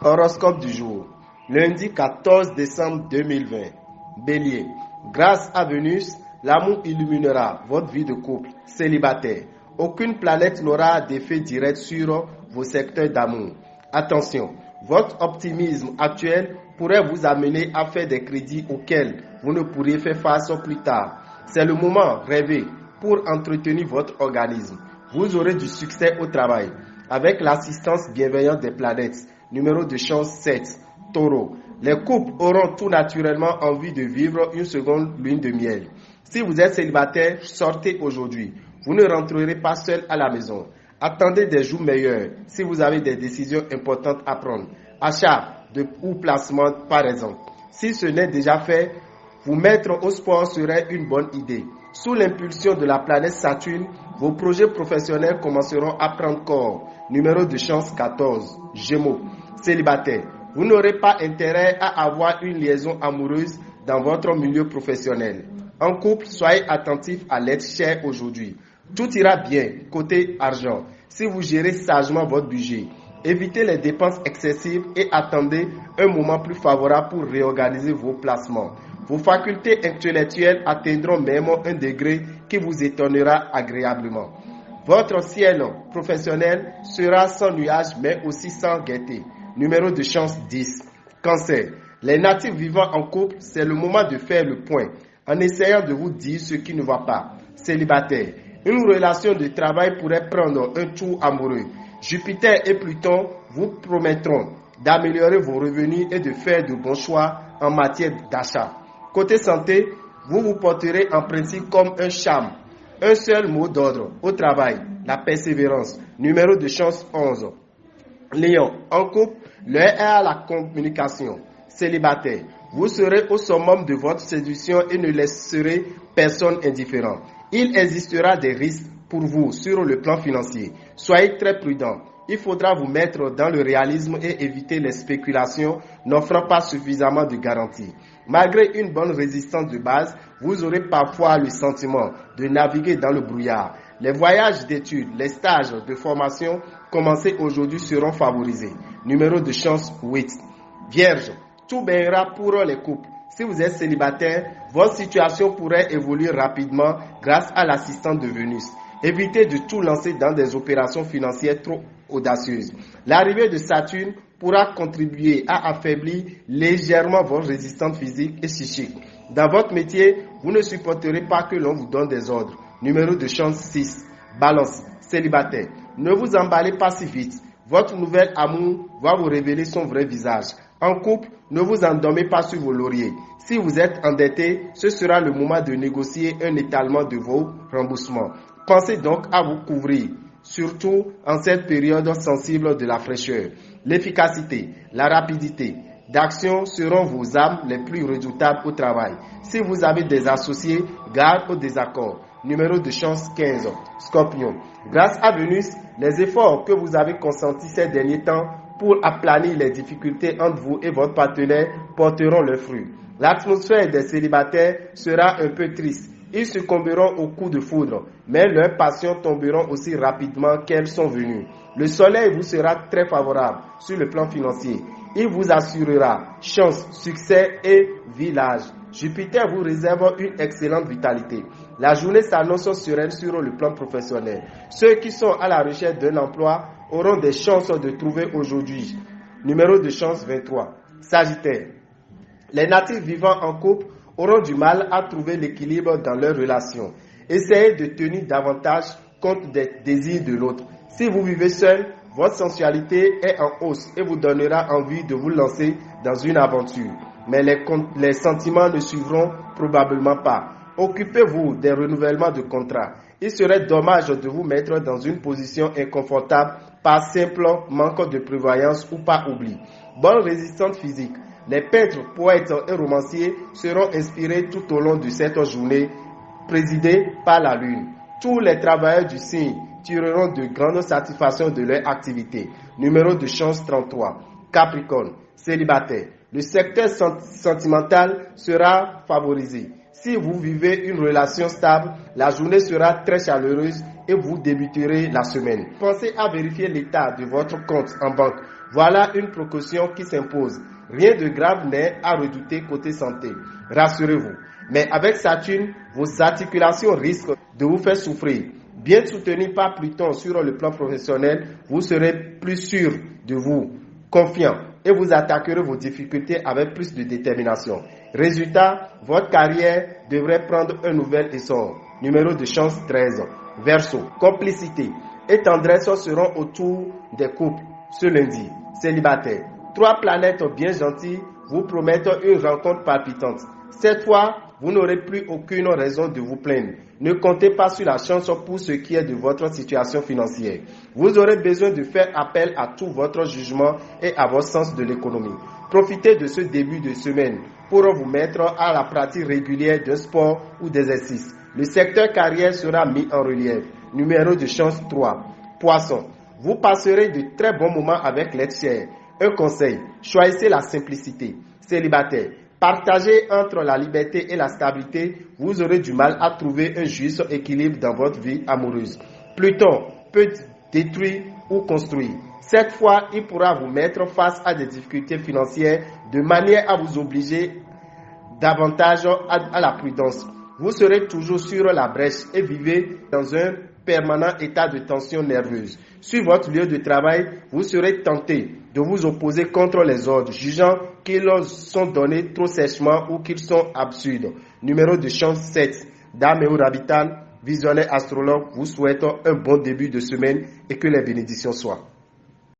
Horoscope du jour, lundi 14 décembre 2020. Bélier, grâce à Vénus, l'amour illuminera votre vie de couple. Célibataire, aucune planète n'aura d'effet direct sur vos secteurs d'amour. Attention, votre optimisme actuel pourrait vous amener à faire des crédits auxquels vous ne pourriez faire face plus tard. C'est le moment rêvé pour entretenir votre organisme. Vous aurez du succès au travail avec l'assistance bienveillante des planètes. Numéro de chance 7. Taureau. Les couples auront tout naturellement envie de vivre une seconde lune de miel. Si vous êtes célibataire, sortez aujourd'hui. Vous ne rentrerez pas seul à la maison. Attendez des jours meilleurs si vous avez des décisions importantes à prendre. Achat ou placement par exemple. Si ce n'est déjà fait, vous mettre au sport serait une bonne idée. Sous l'impulsion de la planète Saturne, vos projets professionnels commenceront à prendre corps. Numéro de chance 14. Gémeaux. Célibataire. Vous n'aurez pas intérêt à avoir une liaison amoureuse dans votre milieu professionnel. En couple, soyez attentif à l'être cher aujourd'hui. Tout ira bien côté argent si vous gérez sagement votre budget. Évitez les dépenses excessives et attendez un moment plus favorable pour réorganiser vos placements. Vos facultés intellectuelles atteindront même un degré qui vous étonnera agréablement. Votre ciel professionnel sera sans nuages mais aussi sans gaieté. Numéro de chance 10. Cancer. Les natifs vivant en couple, c'est le moment de faire le point en essayant de vous dire ce qui ne va pas. Célibataire. Une relation de travail pourrait prendre un tour amoureux. Jupiter et Pluton vous promettront d'améliorer vos revenus et de faire de bons choix en matière d'achat. Côté santé, vous vous porterez en principe comme un charme. Un seul mot d'ordre au travail, la persévérance. Numéro de chance 11. Lion, en couple, l'heure est à la communication. Célibataire, vous serez au summum de votre séduction et ne laisserez personne indifférent. Il existera des risques pour vous sur le plan financier. Soyez très prudent. Il faudra vous mettre dans le réalisme et éviter les spéculations n'offrant pas suffisamment de garanties. Malgré une bonne résistance de base, vous aurez parfois le sentiment de naviguer dans le brouillard. Les voyages d'études, les stages de formation commencés aujourd'hui seront favorisés. Numéro de chance 8. Vierge, tout baignera pour les couples. Si vous êtes célibataire, votre situation pourrait évoluer rapidement grâce à l'assistance de Vénus. Évitez de tout lancer dans des opérations financières trop audacieuses. L'arrivée de Saturne pourra contribuer à affaiblir légèrement votre résistance physique et psychique. Dans votre métier, vous ne supporterez pas que l'on vous donne des ordres. Numéro de chance 6. Balance, célibataire. Ne vous emballez pas si vite. Votre nouvel amour va vous révéler son vrai visage. En couple, ne vous endormez pas sur vos lauriers. Si vous êtes endetté, ce sera le moment de négocier un étalement de vos remboursements. Pensez donc à vous couvrir, surtout en cette période sensible de la fraîcheur. L'efficacité, la rapidité d'action seront vos armes les plus redoutables au travail. Si vous avez des associés, garde au désaccord. Numéro de chance 15. Scorpion. Grâce à Vénus, les efforts que vous avez consentis ces derniers temps pour aplanir les difficultés entre vous et votre partenaire porteront leurs fruits. L'atmosphère des célibataires sera un peu triste. Ils succomberont aux coups de foudre, mais leurs passions tomberont aussi rapidement qu'elles sont venues. Le soleil vous sera très favorable sur le plan financier. Il vous assurera chance, succès et village. Jupiter vous réserve une excellente vitalité. La journée s'annonce sereine sur le plan professionnel. Ceux qui sont à la recherche d'un emploi auront des chances de trouver aujourd'hui. Numéro de chance 23. Sagittaire. Les natifs vivant en couple auront du mal à trouver l'équilibre dans leurs relations. Essayez de tenir davantage compte des désirs de l'autre. Si vous vivez seul, votre sensualité est en hausse et vous donnera envie de vous lancer dans une aventure. Mais les sentiments ne suivront probablement pas. Occupez-vous des renouvellements de contrats. Il serait dommage de vous mettre dans une position inconfortable par simple manque de prévoyance ou par oubli. Bonne résistance physique. Les peintres, poètes et romanciers seront inspirés tout au long de cette journée présidée par la Lune. Tous les travailleurs du signe tireront de grandes satisfactions de leur activité. Numéro de chance 33. Capricorne, célibataire. Le secteur sentimental sera favorisé. Si vous vivez une relation stable, la journée sera très chaleureuse et vous débuterez la semaine. Pensez à vérifier l'état de votre compte en banque Voilà une précaution qui s'impose. Rien de grave n'est à redouter côté santé. Rassurez-vous. Mais avec Saturne, vos articulations risquent de vous faire souffrir. Bien soutenu par Pluton sur le plan professionnel, vous serez plus sûr de vous, confiant, et vous attaquerez vos difficultés avec plus de détermination. Résultat, votre carrière devrait prendre un nouvel essor. Numéro de chance 13. Verseau, complicité et tendresse seront autour des couples ce lundi. Célibataire, 3 planètes bien gentilles vous promettent une rencontre palpitante. Cette fois, vous n'aurez plus aucune raison de vous plaindre. Ne comptez pas sur la chance pour ce qui est de votre situation financière. Vous aurez besoin de faire appel à tout votre jugement et à votre sens de l'économie. Profitez de ce début de semaine pour vous mettre à la pratique régulière d'un sport ou d'exercice. Le secteur carrière sera mis en relief. Numéro de chance 3. Poisson. Vous passerez de très bons moments avec l'être cher. Un conseil, choisissez la simplicité. Célibataire. Partagez entre la liberté et la stabilité, vous aurez du mal à trouver un juste équilibre dans votre vie amoureuse. Pluton peut détruire ou construire. Cette fois, il pourra vous mettre face à des difficultés financières de manière à vous obliger davantage à la prudence. Vous serez toujours sur la brèche et vivez dans un permanent état de tension nerveuse. Sur votre lieu de travail, vous serez tenté de vous opposer contre les ordres, jugeant qu'ils sont donnés trop sèchement ou qu'ils sont absurdes. Numéro de chance 7. Dame et Rabitan, visionnaire astrologue, vous souhaite un bon début de semaine et que les bénédictions soient.